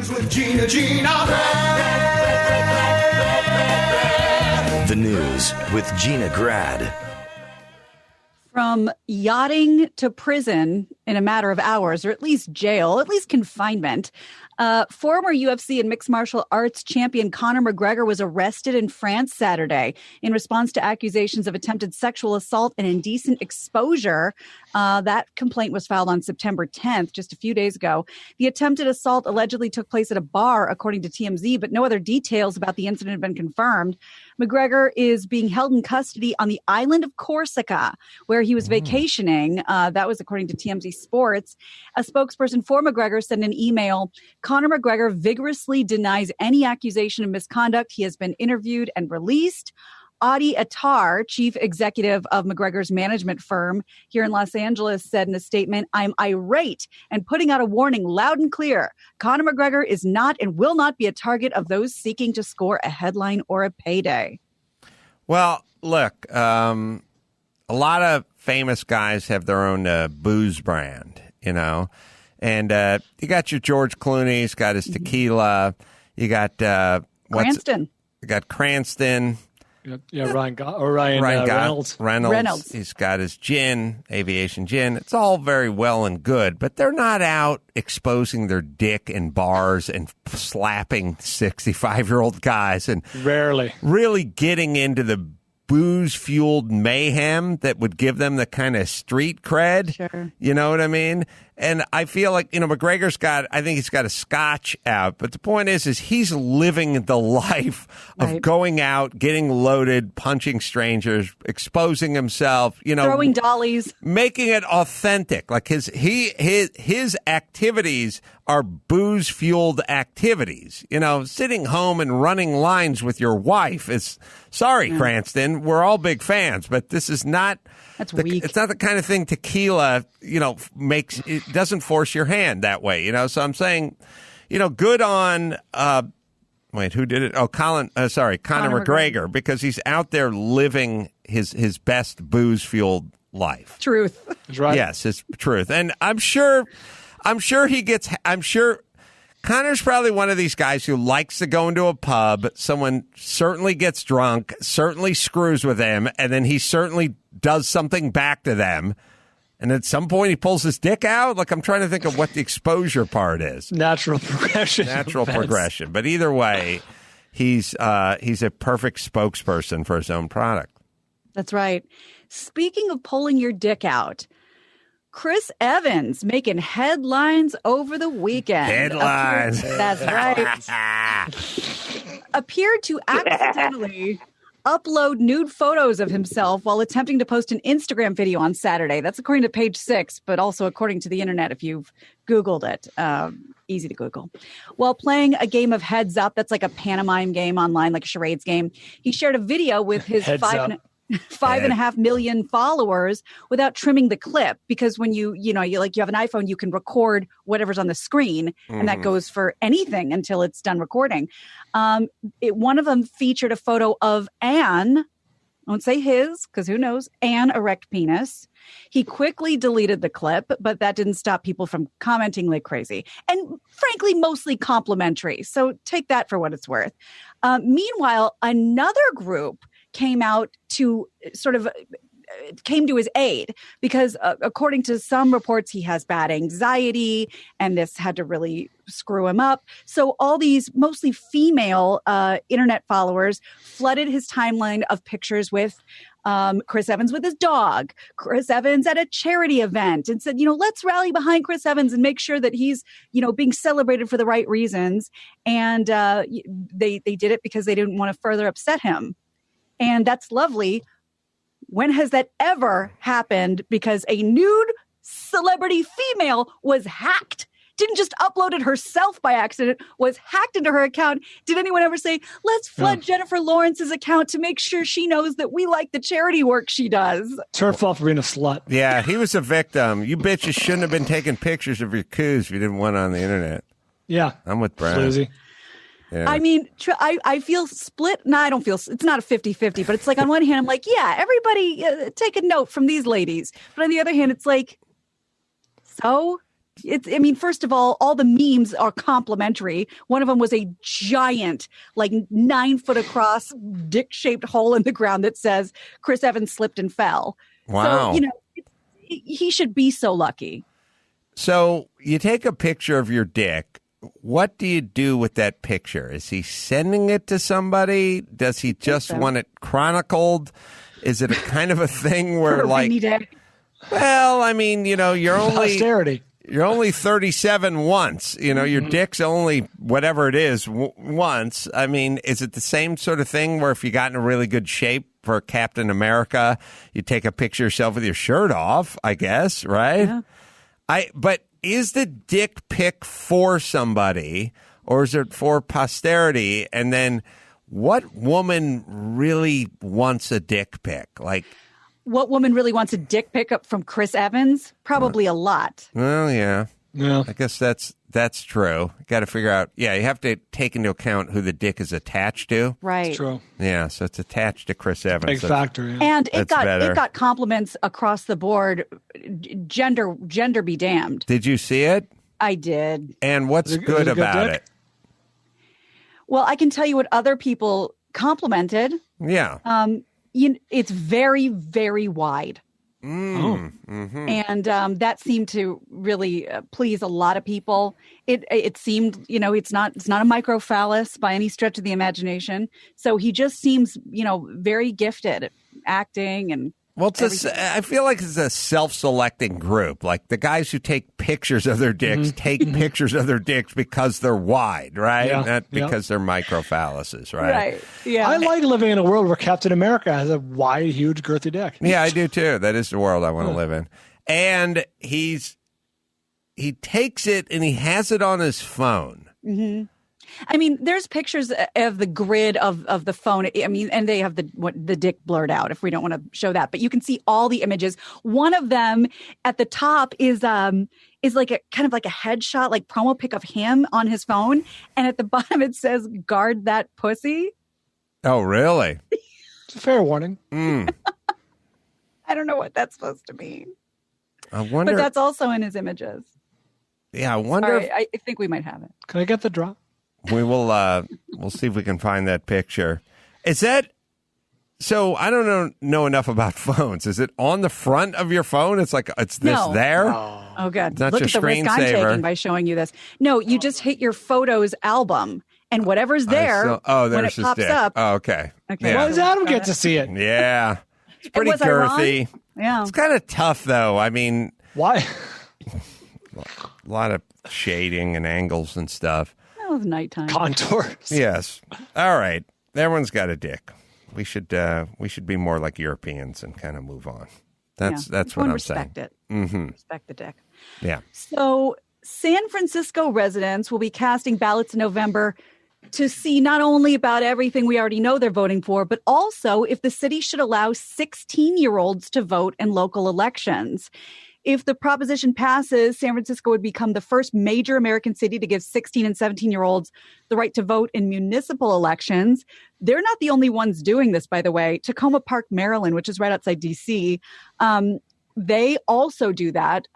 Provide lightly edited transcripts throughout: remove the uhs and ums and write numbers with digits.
with Gina. The news with Gina Grad. From yachting to prison in a matter of hours, or at least jail, at least confinement. Former UFC and mixed martial arts champion Conor McGregor was arrested in France Saturday in response to accusations of attempted sexual assault and indecent exposure. That complaint was filed on September 10th, just a few days ago. The attempted assault allegedly took place at a bar, according to TMZ, but no other details about the incident have been confirmed. McGregor is being held in custody on the island of Corsica, where he was vacationing. That was according to TMZ Sports. A spokesperson for McGregor sent an email. Conor McGregor vigorously denies any accusation of misconduct. He has been interviewed and released. Adi Attar, chief executive of McGregor's management firm here in Los Angeles, said in a statement, "I'm irate and putting out a warning loud and clear. Conor McGregor is not and will not be a target of those seeking to score a headline or a payday." Well, look, a lot of famous guys have their own booze brand, you know. And you got your George Clooney, he's got his tequila. You got Cranston. You got Cranston. Yeah, Ryan Reynolds. Reynolds. He's got his gin, aviation gin. It's all very well and good, but they're not out exposing their dick in bars and slapping 65-year-old guys and Rarely. really getting into the booze-fueled mayhem that would give them the kind of street cred. Sure. You know what I mean? And I feel like, you know, McGregor's I think he's got a scotch out. But the point is he's living the life of going out, getting loaded, punching strangers, exposing himself, you know. Throwing dollies. Making it authentic. Like his activities are booze-fueled activities. You know, sitting home and running lines with your wife is, sorry, Cranston, we're all big fans, but this is not... That's weak. It's not the kind of thing tequila, you know, it doesn't force your hand that way, you know. So I'm saying, you know, good on, who did it? Oh, Conor McGregor, because he's out there living his best booze-fueled life. Truth. That's right. Yes, it's truth. And I'm sure Conor's probably one of these guys who likes to go into a pub. Someone certainly gets drunk, certainly screws with him, and then he certainly does something back to them. And at some point he pulls his dick out. Like, I'm trying to think of what the exposure part is. Natural progression. But either way, he's a perfect spokesperson for his own product. That's right. Speaking of pulling your dick out, Chris Evans making headlines over the weekend. Headlines. That's right. Appeared to accidentally upload nude photos of himself while attempting to post an Instagram video on Saturday. That's according to Page 6, but also according to the internet if you've Googled it. Easy to Google. While playing a game of Heads Up, that's like a pantomime game online, like a charades game, he shared a video with his 5.5 million followers without trimming the clip, because when you have an iPhone, you can record whatever's on the screen, and that goes for anything until it's done recording. One of them featured a photo of Anne. I won't say his, because who knows? Anne erect penis. He quickly deleted the clip, but that didn't stop people from commenting like crazy. And frankly, mostly complimentary. So take that for what it's worth. Meanwhile, another group came to his aid because according to some reports, he has bad anxiety and this had to really screw him up. So all these mostly female internet followers flooded his timeline of pictures with Chris Evans with his dog, Chris Evans at a charity event, and said, let's rally behind Chris Evans and make sure that he's, being celebrated for the right reasons. And they did it because they didn't want to further upset him. And that's lovely. When has that ever happened? Because a nude celebrity female was hacked. Didn't just upload it herself by accident, was hacked into her account. Did anyone ever say, let's flood Jennifer Lawrence's account to make sure she knows that we like the charity work she does? It's her fault for being a slut. Yeah, he was a victim. You bitches shouldn't have been taking pictures of your coos if you didn't want it on the internet. Yeah. I'm with Brad. Floozy. Yeah. I mean, I feel split. No, I don't feel, it's not a 50-50, but it's like on one hand, I'm like, yeah, everybody take a note from these ladies. But on the other hand, it's like, so I mean, first of all the memes are complimentary. One of them was a giant, like 9 foot across, dick-shaped hole in the ground that says Chris Evans slipped and fell. Wow. So, he should be so lucky. So you take a picture of your dick. What do you do with that picture? Is he sending it to somebody? Does he just want it chronicled? Is it a kind of a thing where well, I mean, you're only posterity. You're only 37 once. Your dick's only whatever it is once. I mean, is it the same sort of thing where if you got in a really good shape for Captain America, you take a picture of yourself with your shirt off, I guess, right? Yeah. But is the dick pic for somebody or is it for posterity? And then what woman really wants a dick pic? Like, what woman really wants a dick pic up from Chris Evans? Probably a lot. Well, yeah. I guess that's true. Got to figure out. Yeah, you have to take into account who the dick is attached to. Right. That's true. Yeah, so it's attached to Chris Evans. Big factor. Yeah. And it got compliments across the board. Gender be damned. Did you see it? I did. And what's good about it? Well, I can tell you what other people complimented. Yeah. It's very, very wide. Mm-hmm. And that seemed to really please a lot of people. It seemed, it's not a microphallus by any stretch of the imagination. So he just seems, very gifted at acting and. Well, I feel like it's a self-selecting group. Like the guys who take pictures of their dicks take pictures of their dicks because they're wide, right? Yeah. Not because they're microphalluses, right? Right. Yeah. I like living in a world where Captain America has a wide, huge, girthy dick. Yeah, I do too. That is the world I want to live in. And he takes it and he has it on his phone. Mm-hmm. I mean, there's pictures of the grid of the phone. I mean, and they have the dick blurred out if we don't want to show that. But you can see all the images. One of them at the top is like a kind of like a headshot, like promo pic of him on his phone. And at the bottom it says, "Guard that pussy." Oh, really? It's a fair warning. I don't know what that's supposed to mean. I wonder. But that's also in his images. Yeah, I wonder. Sorry, I think we might have it. Can I get the drop? We will. We'll see if we can find that picture. Is that so? I don't know enough about phones. Is it on the front of your phone? It's like there. Oh, good. It's not Look your at the risk I'm screensaver. taking by showing you this. No, you just hit your photos album, and whatever's there when it his pops dick. up. Oh, okay. Okay. Why does Adam get to see it? Yeah, it's pretty Was I wrong? girthy. Yeah. It's kind of tough, though. I mean, Why? a lot of shading and angles and stuff. That was nighttime. Contours. Yes. All right. Everyone's got a dick. We should be more like Europeans and kind of move on. That's what I'm saying. Respect it. Mm-hmm. Respect the dick. Yeah. So San Francisco residents will be casting ballots in November to see not only about everything we already know they're voting for, but also if the city should allow 16-year-olds to vote in local elections. If the proposition passes, San Francisco would become the first major American city to give 16 and 17-year-olds the right to vote in municipal elections. They're not the only ones doing this, by the way. Tacoma Park, Maryland, which is right outside D.C., they also do that.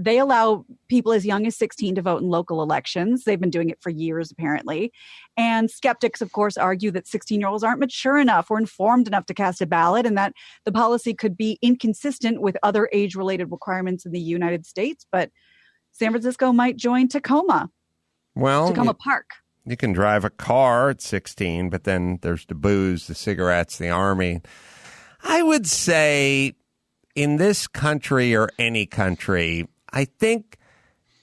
They allow people as young as 16 to vote in local elections. They've been doing it for years, apparently. And skeptics, of course, argue that 16-year-olds aren't mature enough or informed enough to cast a ballot, and that the policy could be inconsistent with other age-related requirements in the United States. But San Francisco might join Tacoma Park. You can drive a car at 16, but then there's the booze, the cigarettes, the army. I would say in this country or any country, I think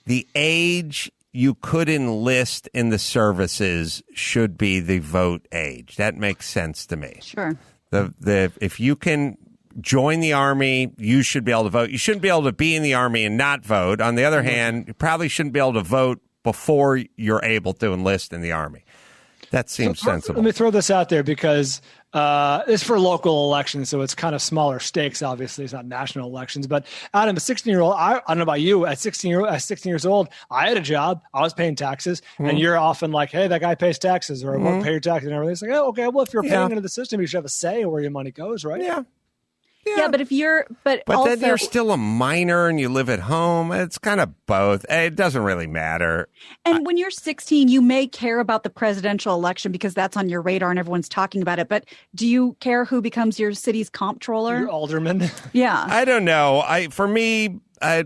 the age you could enlist in the services should be the vote age. That makes sense to me. Sure. If you can join the army, you should be able to vote. You shouldn't be able to be in the army and not vote. On the other hand, you probably shouldn't be able to vote before you're able to enlist in the army. That seems sensible. Let me throw this out there because it's for local elections, so it's kind of smaller stakes. Obviously, it's not national elections. But Adam, a 16-year-old, I don't know about you. At 16 years old, I had a job. I was paying taxes, and you're often like, "Hey, that guy pays taxes," or "I won't pay your taxes," and everything. It's like, "Oh, okay. Well, if you're paying into the system, you should have a say where your money goes, right?" Yeah. Yeah, but But also, then you're still a minor and you live at home. It's kind of both. It doesn't really matter. and when you're 16, you may care about the presidential election because that's on your radar and everyone's talking about it. But do you care who becomes your city's comptroller? Your alderman. Yeah. I don't know. For me, I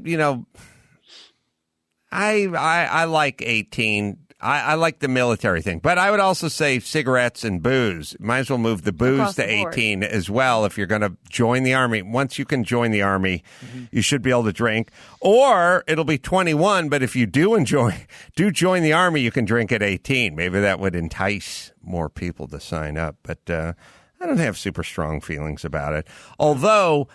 like 18. I like the military thing, but I would also say cigarettes and booze. Might as well move the booze Across to the board. 18 as well if you're going to join the Army. Once you can join the Army, you should be able to drink. Or it'll be 21, but if you do join the Army, you can drink at 18. Maybe that would entice more people to sign up. But I don't have super strong feelings about it. Although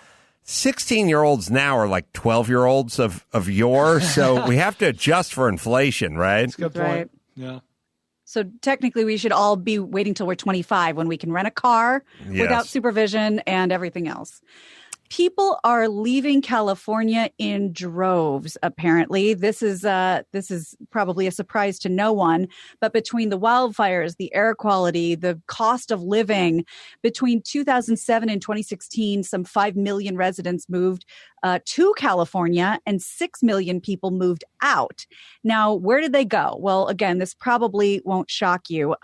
16-year-olds now are like 12-year-olds of yore, so we have to adjust for inflation, right? That's a good point. Right. Yeah. So technically, we should all be waiting till we're 25 when we can rent a car without supervision and everything else. People are leaving California in droves, apparently. This is probably a surprise to no one, but between the wildfires, the air quality, the cost of living, between 2007 and 2016, some 5 million residents moved to California and 6 million people moved out. Now, where did they go? Well, again, this probably won't shock you.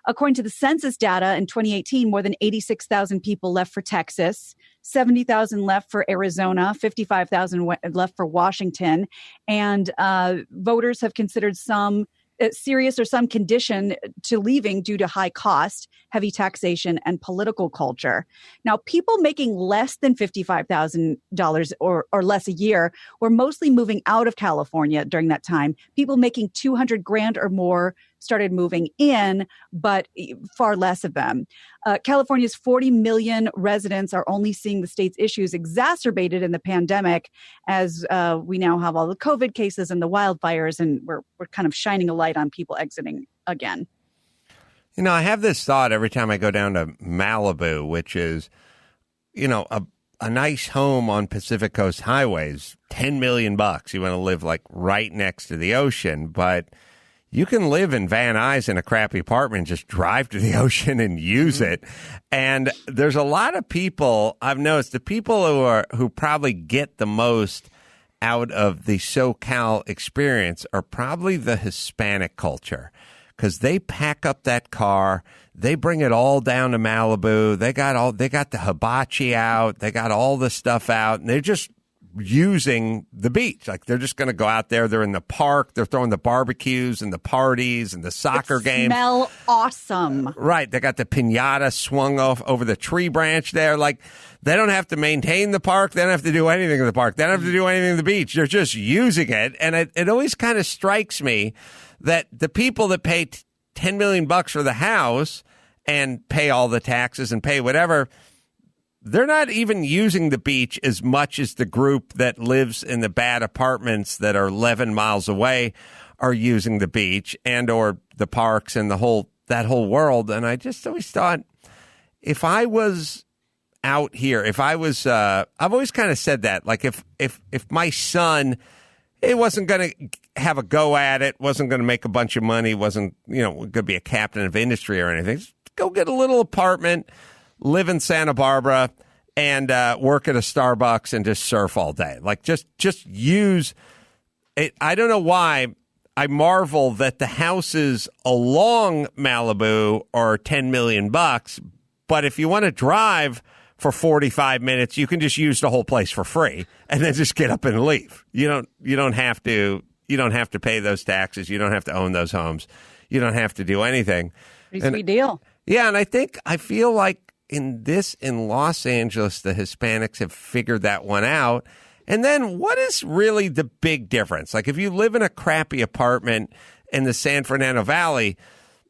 According to the census data in 2018, more than 86,000 people left for Texas, 70,000 left for Arizona, 55,000 left for Washington. And voters have considered some serious or some condition to leaving due to high cost, heavy taxation, and political culture. Now, people making less than $55,000 or less a year were mostly moving out of California during that time. People making $200,000 or more started moving in, but far less of them. California's 40 million residents are only seeing the state's issues exacerbated in the pandemic as we now have all the COVID cases and the wildfires, and we're kind of shining a light on people exiting again. You know, I have this thought every time I go down to Malibu, which is, a nice home on Pacific Coast highways, $10 million. You want to live like right next to the ocean, but you can live in Van Nuys in a crappy apartment and just drive to the ocean and use it. And there's a lot of people, I've noticed, the people who probably get the most out of the SoCal experience are probably the Hispanic culture, because they pack up that car, they bring it all down to Malibu, they got the hibachi out, they got all the stuff out, and they're just using the beach. Like, they're just going to go out there. They're in the park. They're throwing the barbecues and the parties and the soccer games. Smell awesome. Right. They got the piñata swung off over the tree branch there. Like, they don't have to maintain the park. They don't have to do anything in the park. They don't have to do anything in the beach. They're just using it. And it always kind of strikes me that the people that pay $10 million for the house and pay all the taxes and pay whatever, they're not even using the beach as much as the group that lives in the bad apartments that are 11 miles away are using the beach and or the parks and that whole world. And I just always thought, if I was out here, if I was, I've always kind of said that, like if my son, it wasn't going to have a go at it, wasn't going to make a bunch of money, wasn't, going to be a captain of industry or anything, just go get a little apartment, live in Santa Barbara, and work at a Starbucks and just surf all day. Like, just use it. I don't know why I marvel that the houses along Malibu are $10 million, but if you want to drive for 45 minutes, you can just use the whole place for free and then just get up and leave. You don't have to pay those taxes. You don't have to own those homes. You don't have to do anything. Pretty sweet deal. Yeah, and I feel like in Los Angeles, the Hispanics have figured that one out. And then what is really the big difference? Like, if you live in a crappy apartment in the San Fernando Valley,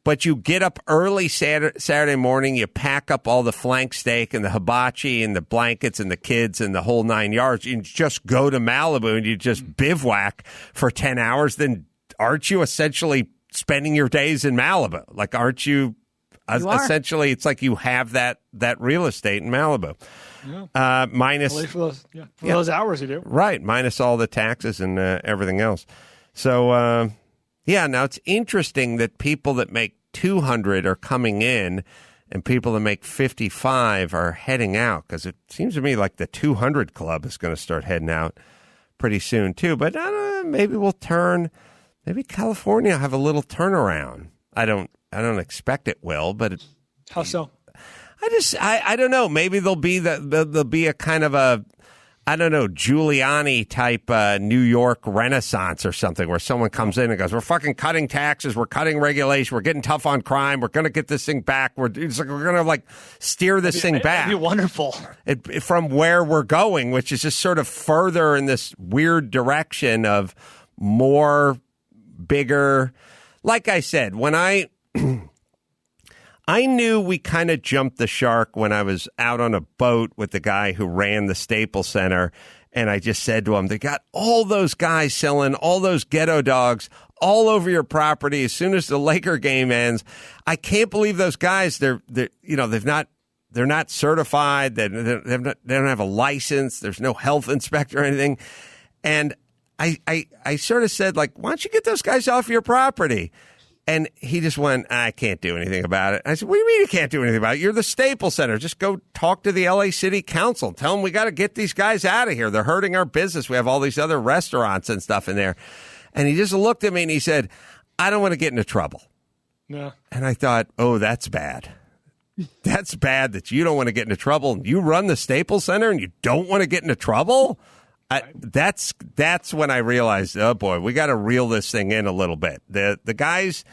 but you get up early Saturday morning, you pack up all the flank steak and the hibachi and the blankets and the kids and the whole 9 yards, you just go to Malibu and you just bivouac for 10 hours, then aren't you essentially spending your days in Malibu? Like, aren't you? Essentially, it's like you have that real estate in Malibu. Yeah. Minus for those hours you do. Right, minus all the taxes and everything else. So, now it's interesting that people that make $200 are coming in and people that make 55 are heading out, because it seems to me like the 200 Club is going to start heading out pretty soon too. But I don't know, maybe California will have a little turnaround. I don't expect it will, but how so? I don't know. Maybe there'll be a kind of a, I don't know, Giuliani type New York Renaissance or something, where someone comes in and goes, "We're fucking cutting taxes, we're cutting regulation, we're getting tough on crime, we're going to get this thing back. We're going to steer this thing back." That'd be wonderful. From where we're going, which is just sort of further in this weird direction of more, bigger. Like I said, when I knew we kind of jumped the shark when I was out on a boat with the guy who ran the Staples Center. And I just said to him, they got all those guys selling all those ghetto dogs all over your property as soon as the Laker game ends. I can't believe those guys. They're not certified. They don't have a license. There's no health inspector or anything. And I sort of said, like, why don't you get those guys off your property? And he just went, "I can't do anything about it." I said, "What do you mean you can't do anything about it? You're the Staples Center. Just go talk to the LA City Council. Tell them we got to get these guys out of here. They're hurting our business. We have all these other restaurants and stuff in there." And he just looked at me and he said, "I don't want to get into trouble." Yeah. And I thought, oh, that's bad. That's bad that you don't want to get into trouble. You run the Staples Center and you don't want to get into trouble? That's when I realized, oh boy, we got to reel this thing in a little bit. The guys,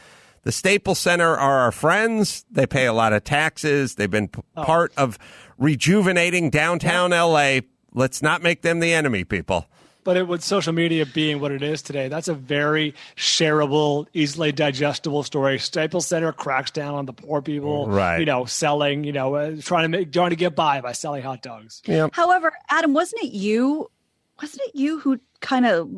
the Staples Center are our friends. They pay a lot of taxes. They've been part of rejuvenating downtown LA. Let's not make them the enemy, people. But with social media being what it is today, that's a very shareable, easily digestible story. Staples Center cracks down on the poor people, right? Selling, trying to get by selling hot dogs. Yeah. However, Adam, wasn't it you who kind of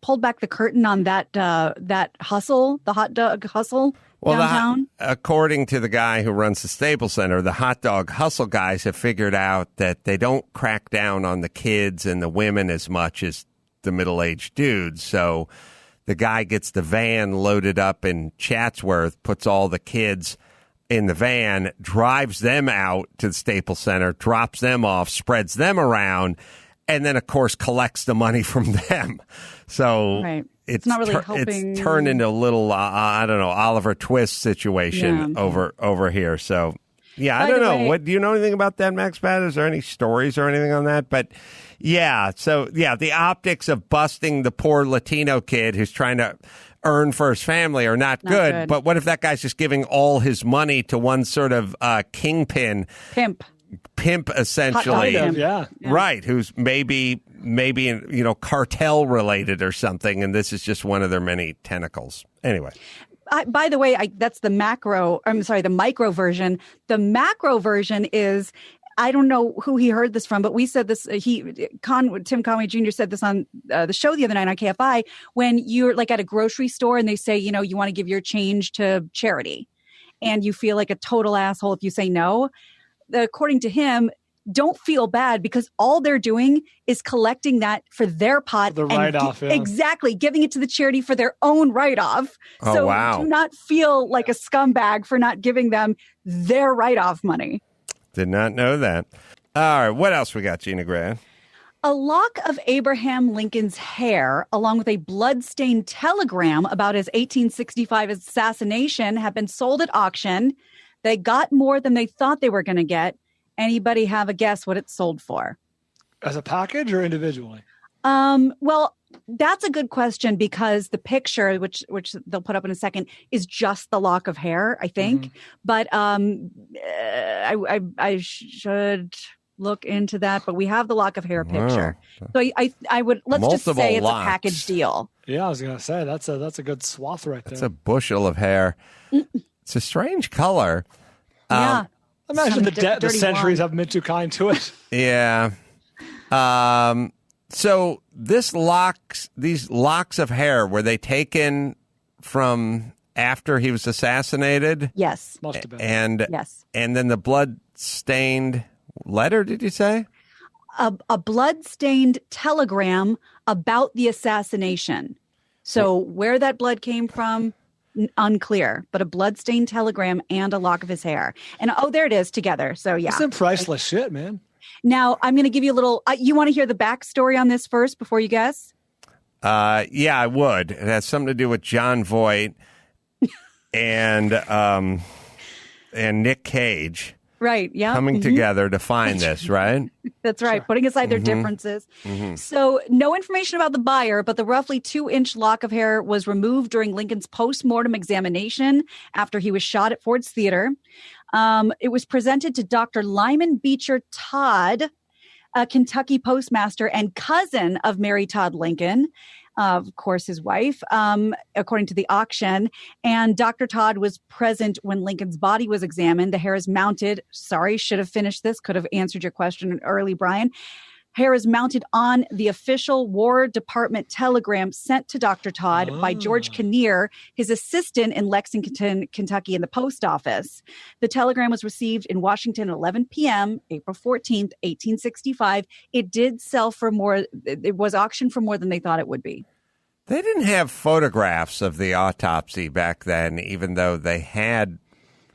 pulled back the curtain on that hustle, the hot dog hustle downtown? According to the guy who runs the Staples Center, the hot dog hustle guys have figured out that they don't crack down on the kids and the women as much as the middle-aged dudes. So the guy gets the van loaded up in Chatsworth, puts all the kids in the van, drives them out to the Staples Center, drops them off, spreads them around, and then, of course, collects the money from them. So it's not really helping. It's turned into a little, I don't know, Oliver Twist situation over here. So, yeah, I don't know. What do you know anything about that, Max Pat? Is there any stories or anything on that? But, yeah, so, yeah, the optics of busting the poor Latino kid who's trying to earn for his family are not good. But what if that guy's just giving all his money to one sort of kingpin? Pimp essentially, yeah, right? Who's maybe cartel related or something, and this is just one of their many tentacles. Anyway, by the way, that's the macro. I'm sorry, the micro version. The macro version is, I don't know who he heard this from, but we said this. Tim Conway Jr. said this on the show the other night on KFI. When you're like at a grocery store and they say, you want to give your change to charity, and you feel like a total asshole if you say no. According to him, don't feel bad because all they're doing is collecting that for their pot. The write-off. Exactly. Giving it to the charity for their own write-off. Oh, so wow. do not feel like a scumbag for not giving them their write-off money. Did not know that. All right. What else we got, Gina Grant? A lock of Abraham Lincoln's hair, along with a blood-stained telegram about his 1865 assassination, have been sold at auction. They got more than they thought they were going to get. Anybody have a guess what it's sold for? As a package or individually? Well, that's a good question because the picture, which they'll put up in a second, is just the lock of hair, I think. Mm-hmm. But I should look into that. But we have the lock of hair picture. So I would just say it's locks. A package deal. Yeah, I was going to say that's a good swath right there. That's a bushel of hair. It's a strange color. Yeah. Imagine the centuries haven't been too kind to it. Yeah. So these locks of hair, were they taken from after he was assassinated? Yes. Must have been. And then the blood-stained letter, did you say? A blood-stained telegram about the assassination. So where that blood came from, Unclear, but a bloodstained telegram and a lock of his hair. And there it is together. So yeah. That's some priceless shit, man. Now I'm going to give you a little, you want to hear the backstory on this first before you guess? Yeah, I would. It has something to do with John Voight and Nick Cage. Right. Yeah. Coming together to find this, right? That's right. Sure. Putting aside their differences. So no information about the buyer, but the roughly 2-inch lock of hair was removed during Lincoln's post-mortem examination after he was shot at Ford's Theater. It was presented to Dr. Lyman Beecher Todd, a Kentucky postmaster and cousin of Mary Todd Lincoln. Of course, his wife, according to the auction. And Dr. Todd was present when Lincoln's body was examined. The hair is mounted. Sorry, should have finished this. Could have answered your question early, Brian. Hair is mounted on the official War Department telegram sent to Dr. Todd by George Kinnear, his assistant in Lexington, Kentucky, in the post office. The telegram was received in Washington at 11 p.m., April 14th, 1865. It did sell for more. It was auctioned for more than they thought it would be. They didn't have photographs of the autopsy back then, even though they had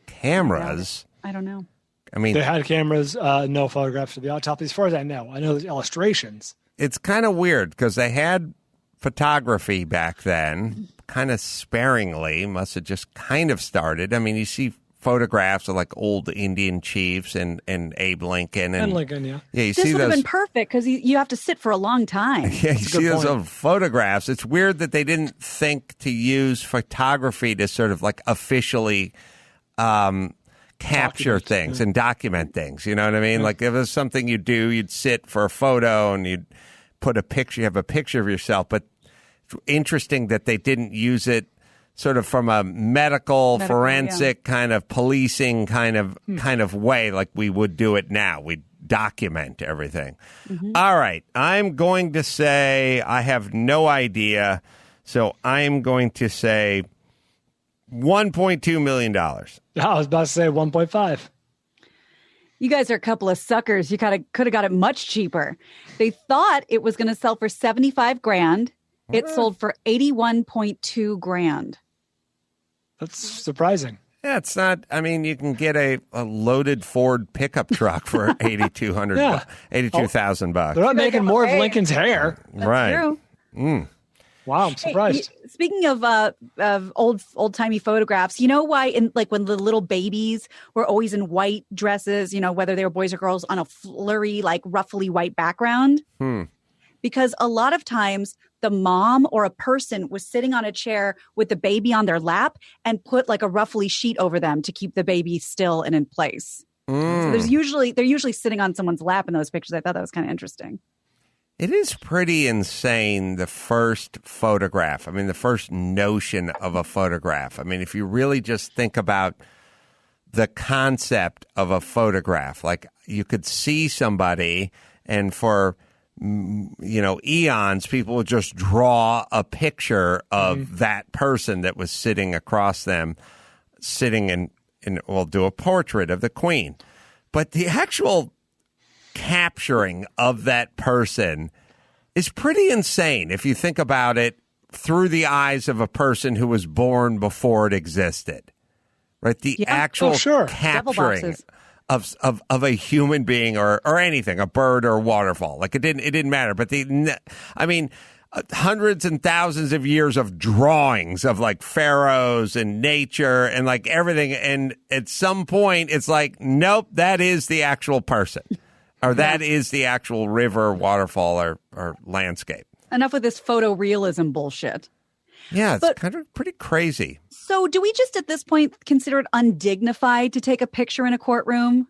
cameras. I don't know. I mean, they had cameras, no photographs of the autopsy, as far as I know. I know there's illustrations. It's kind of weird because they had photography back then, kind of sparingly. Must have just kind of started. I mean, you see photographs of like old Indian chiefs and Abe Lincoln and Lincoln, yeah. Yeah, you this see would have those. been perfect because you have to sit for a long time. Yeah, you see those old photographs. It's weird that they didn't think to use photography to sort of like officially capture things and document things. You know what I mean? Like if it was something you do, you'd sit for a photo and you'd put a picture, you have a picture of yourself. But it's interesting that they didn't use it sort of from a medical forensic kind of policing kind of way like we would do it now. We document everything. All right. I'm going to say I have no idea. So I'm going to say $1.2 million. I was about to say 1.5. You guys are a couple of suckers. You could have got it much cheaper. They thought it was going to sell for $75,000. It sold for $81.2,000. That's surprising. Yeah, it's not. I mean, you can get a loaded Ford pickup truck for $82,000. They're not making more of Lincoln's hair. That's right. True. Wow, I'm surprised. Hey, speaking of old timey photographs, you know why when the little babies were always in white dresses, you know, whether they were boys or girls, on a flurry, like ruffly white background? Because a lot of times the mom or a person was sitting on a chair with the baby on their lap and put like a ruffly sheet over them to keep the baby still and in place. So they're usually sitting on someone's lap in those pictures. I thought that was kind of interesting. It is pretty insane, the first photograph. I mean, the first notion of a photograph. I mean, if you really just think about the concept of a photograph, like you could see somebody and for, eons, people would just draw a picture of that person that was sitting across them, do a portrait of the Queen. But the actual capturing of that person is pretty insane if you think about it through the eyes of a person who was born before it existed, right? The actual capturing of a human being or anything, a bird or a waterfall, like it didn't matter. But hundreds and thousands of years of drawings of like pharaohs and nature and like everything, and at some point it's like, nope, that is the actual person. Or that is the actual river, waterfall, or landscape. Enough with this photorealism bullshit. Yeah, it's kind of pretty crazy. So do we just at this point consider it undignified to take a picture in a courtroom?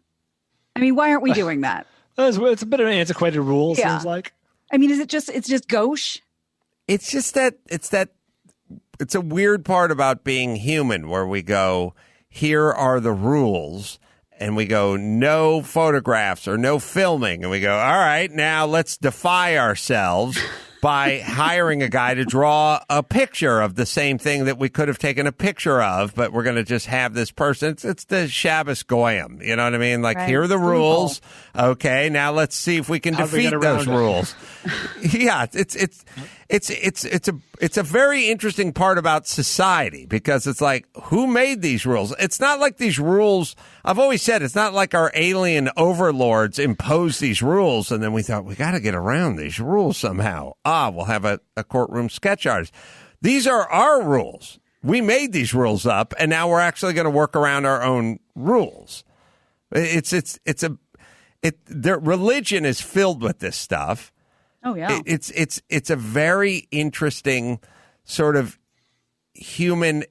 I mean, why aren't we doing that? It's a bit of an antiquated rule, seems like. I mean, it's just gauche? It's just it's a weird part about being human where we go, here are the rules. And we go, no photographs or no filming. And we go, all right, now let's defy ourselves by hiring a guy to draw a picture of the same thing that we could have taken a picture of, but we're going to just have this person. It's the Shabbos Goyim. You know what I mean? Like, here are the rules. Okay, now let's see if we can defeat those rules. Yeah, it's it's a very interesting part about society, because it's like, who made these rules? It's not like these rules. I've always said it's not like our alien overlords imposed these rules and then we thought we got to get around these rules somehow. We'll have a courtroom sketch artist. These are our rules. We made these rules up, and now we're actually going to work around our own rules. Their religion is filled with this stuff. Oh yeah, it's a very interesting sort of human.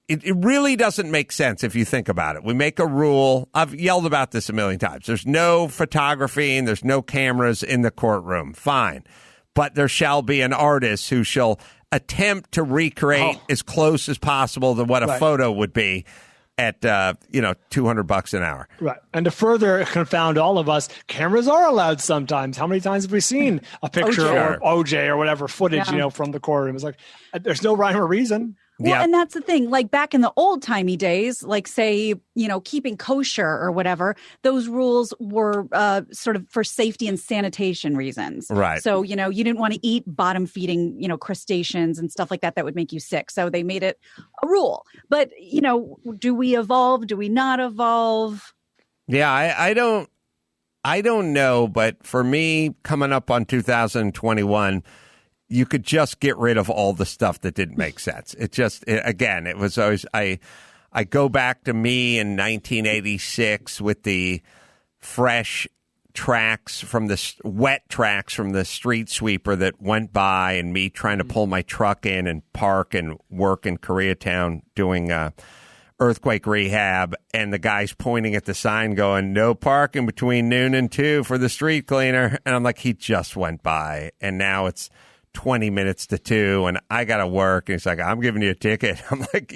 It really doesn't make sense if you think about it. We make a rule. I've yelled about this a million times. There's no photography and there's no cameras in the courtroom. Fine, but there shall be an artist who shall attempt to recreate as close as possible to what a photo would be at $200 an hour. Right. And to further confound all of us, cameras are allowed sometimes. How many times have we seen a picture or OJ or whatever footage, from the courtroom? It's like, there's no rhyme or reason. Well, and that's the thing. Like back in the old timey days, like say, keeping kosher or whatever, those rules were sort of for safety and sanitation reasons. Right. So, you didn't want to eat bottom feeding, crustaceans and stuff like that would make you sick. So they made it a rule. But, do we evolve? Do we not evolve? Yeah, I don't know. But for me, coming up on 2021, you could just get rid of all the stuff that didn't make sense. It was always, I go back to me in 1986 with the fresh tracks from the wet tracks from the street sweeper that went by, and me trying to pull my truck in and park and work in Koreatown doing earthquake rehab, and the guy's pointing at the sign going, no parking between noon and 2 for the street cleaner. And I'm like, he just went by, and now it's 20 minutes to 2 and I got to work. And he's like, I'm giving you a ticket. I'm like,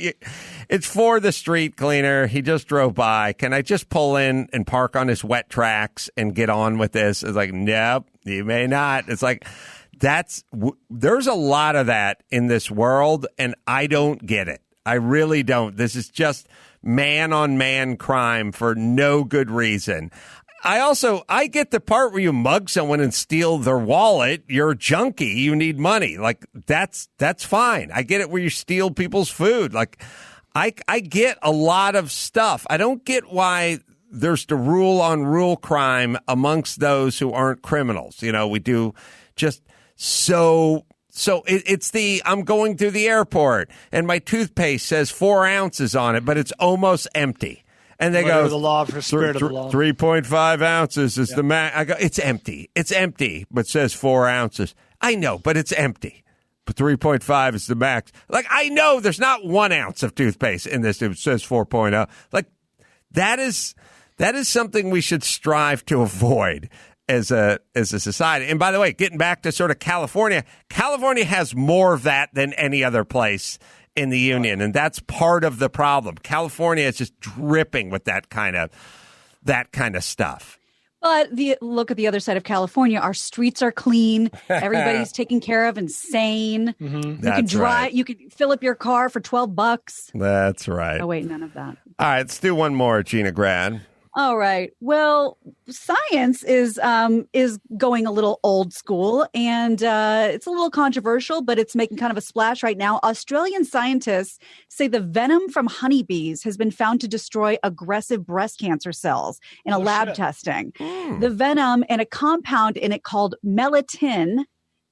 it's for the street cleaner. He just drove by. Can I just pull in and park on his wet tracks and get on with this? It's like, nope, you may not. It's like, there's a lot of that in this world, and I don't get it. I really don't. This is just man on man crime for no good reason. I get the part where you mug someone and steal their wallet. You're a junkie. You need money. Like, that's fine. I get it where you steal people's food. Like, I get a lot of stuff. I don't get why there's the rule on rule crime amongst those who aren't criminals. We do just so it's I'm going through the airport and my toothpaste says 4 ounces on it, but it's almost empty. And they go, the law for spirit of the law. 3.5 ounces is the max. I go, it's empty. It's empty, but says 4 ounces. I know, but it's empty. But 3.5 is the max. Like, I know there's not 1 ounce of toothpaste in this. It says 4.0. Like, that is something we should strive to avoid as a society. And by the way, getting back to sort of California has more of that than any other place in the union, and that's part of the problem. California is just dripping with that kind of stuff. But look at the other side of California. Our streets are clean. Everybody's taken care of and sane. Mm-hmm. You can drive. Right. You can fill up your car for $12. That's right. Oh wait, none of that. All right, let's do one more, Gina Grad. All right. Well, science is going a little old school, and it's a little controversial, but it's making kind of a splash right now. Australian scientists say the venom from honeybees has been found to destroy aggressive breast cancer cells in a lab testing. The venom and a compound in it called melatonin,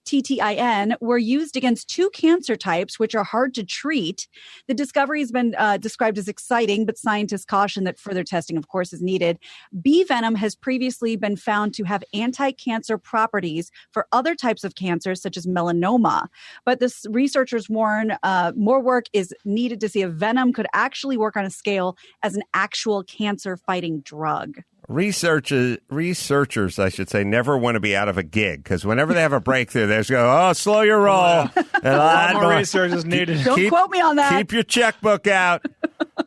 TTIN, were used against 2 cancer types, which are hard to treat. The discovery has been described as exciting, but scientists caution that further testing, of course, is needed. Bee venom has previously been found to have anti-cancer properties for other types of cancers, such as melanoma. But the researchers warn more work is needed to see if venom could actually work on a scale as an actual cancer-fighting drug. Researchers, I should say, never want to be out of a gig, because whenever they have a breakthrough, they just go, slow your roll. A lot more research is needed. Don't quote me on that. Keep your checkbook out.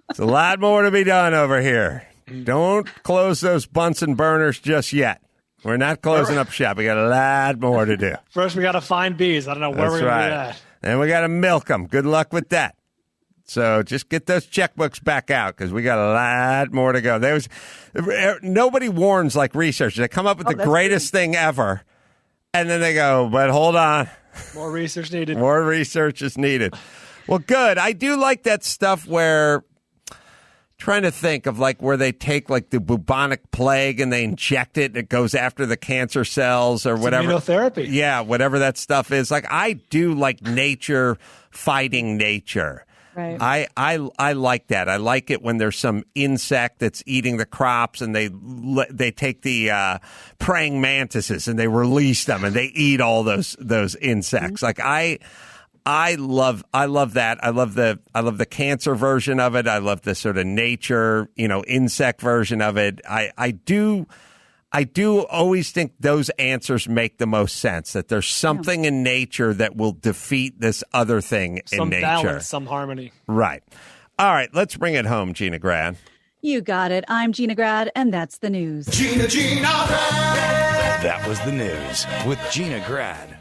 There's a lot more to be done over here. Don't close those Bunsen burners just yet. We're not closing up shop. We got a lot more to do. First, we got to find bees. I don't know where we're going to do that. And we got to milk them. Good luck with that. So just get those checkbooks back out, because we got a lot more to go. Nobody warns like researchers. They come up with the greatest thing ever, and then they go, but hold on. More research needed. More research is needed. Well, good. I do like that stuff where, trying to think of like where they take like the bubonic plague and they inject it and it goes after the cancer cells or whatever. Immunotherapy. Yeah, whatever that stuff is. Like, I do like nature fighting nature. Right. I like that. I like it when there's some insect that's eating the crops and they take the praying mantises and they release them and they eat all those insects. Like, I love that. I love the cancer version of it. I love the sort of nature, insect version of it. I do always think those answers make the most sense, that there's something in nature that will defeat this other thing in nature. Some balance, some harmony. Right. All right, let's bring it home, Gina Grad. You got it. I'm Gina Grad, and that's the news. That was the news with Gina Grad.